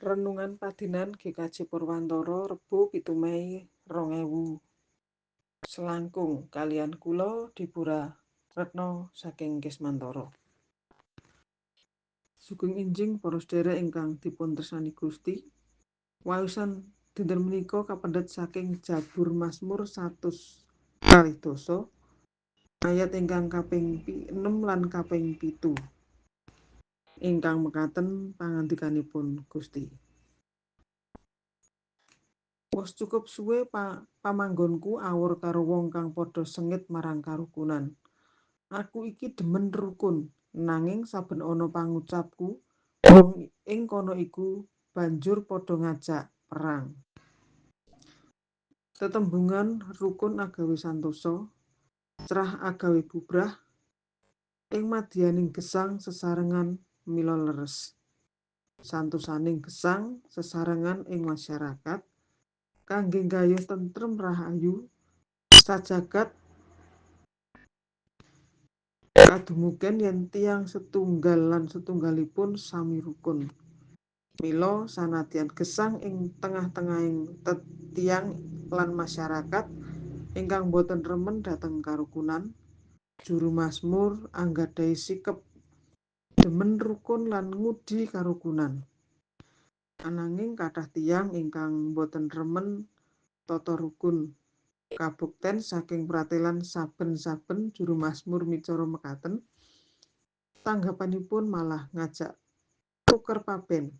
Renungan Padinan GKJ Purwantara Rebo 7 Mei 2000. Selangkung kaliyan kula Dipura Retno saking Kesmantara. Sugeng enjing para sedherek ingkang dipun tresnani Gusti. Waosan dinten menika kapendhet saking Jabur Mazmur 100 ayat ingkang kaping 6 lan kaping 7. Ingkang mekaten pangandikanipun Gusti. Wis cukup suwe pamanggonku awur karo wong kang padha sengit marang karukunan. Aku iki demen rukun, nanging saben ana pangucapku, wong ing kono iku banjur padha ngajak perang. Tetembungan rukun agawe santosa, cerah agawe bubrah, ing madyaning gesang sesarengan mila leres. Santosaning gesang sesarengan ing masyarakat, kangge nggayuh tentrem rahayu sajagat kadumuken yen tiyang setunggal lan setunggalipun sami rukun. Mila sanadyan gesang ing tengah-tengahing tiyang lan masyarakat ingkang boten remen dhateng karukunan, juru mazmur anggadhahi sikep demen rukun lan ngudi karukunan. Ananging kathah tiyang ingkang boten remen tata rukun. Kabukten saking pratelan saben-saben juru mazmur micara mekaten, tanggapanipun malah ngajak tuker paben,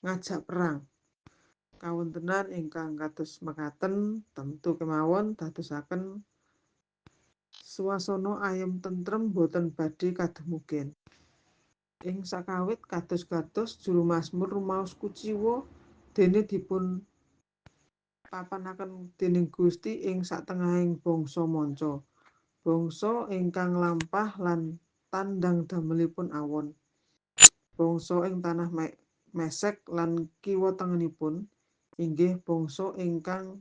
ngajak perang. Kawontenan ingkang kados mekaten tentu kemawon dadosaken swasana ayem tentrem boten badhe kadumugen. Ing sakawit kados-kados juru mazmur rumaos kuciwa dene dipun papanaken dening Gusti ing satengahing bangsa manca, bangsa ingkang lampah lan tandang damelipun awon, bangsa ing tanah Mesek lan kiwa tengenipun, inggih bangsa ingkang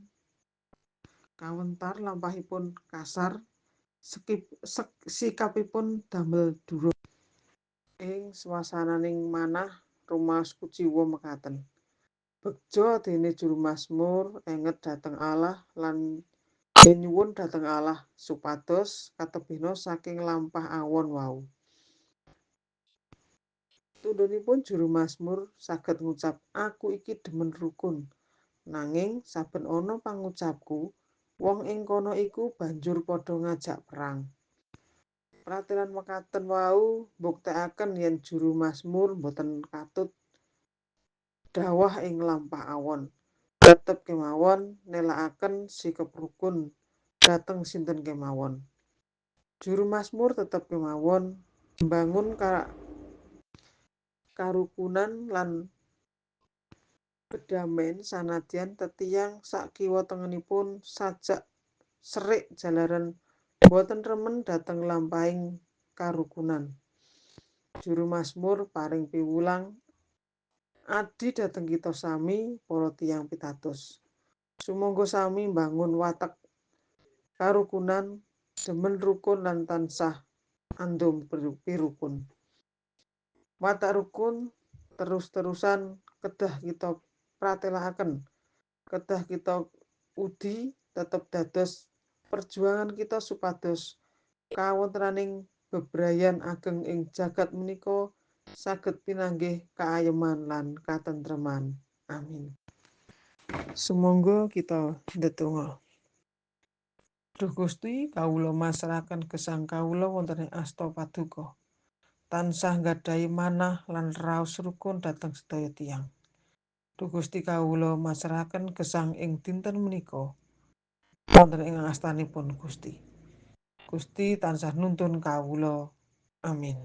kawentar lampahipun kasar, sikapipun damel durung. Ing swasananing manah rumaos kuciwa mekaten. Begja dene juru mazmur enget dhateng Allah lan nyuwun dhateng Allah supados katebihna saking lampah awon wau. Tundhonipun juru mazmur saged ngucap, aku iki demen rukun, nanging saben ana pangucapku, wong ing kono iku banjur padha ngajak perang. Pratelan mekaten wau mbuktèkaken yen juru mazmur boten katut dhawah ing lampah awon, tetep kemawon nélakaken sikep rukun dhateng sinten kemawon. Juru mazmur tetep kemawon mbangun karukunan lan kedamèn sanadyan tetiyang sakiwa tengenipun sajak serik jalaran boten remen dhateng lampahing karukunan. Juru mazmur paring piwulang adi dhateng kita sami para tiyang pitados. Sumangga sami mbangun watek karukunan, demen rukun lan tansah andum pirukun. Watak rukun terus-terusan kedah kita pratelakaken, kedah kita udi tetep dados perjuangan kita supados kawontenaning bebrayan ageng ing jagat menika saged pinanggih kaayeman lan katentreman. Amin. Sumangga kita ndedonga. Duh Gusti, kawula masrahaken gesang kawula wonten ing asta paduka. Tansah nggadhahi manah lan raos rukun dhateng sedaya tiyang. Duh Gusti, kawula masrahaken gesang ing dinten menika wonten ing astanipun Gusti. Gusti tansah nuntun kawula. Amin.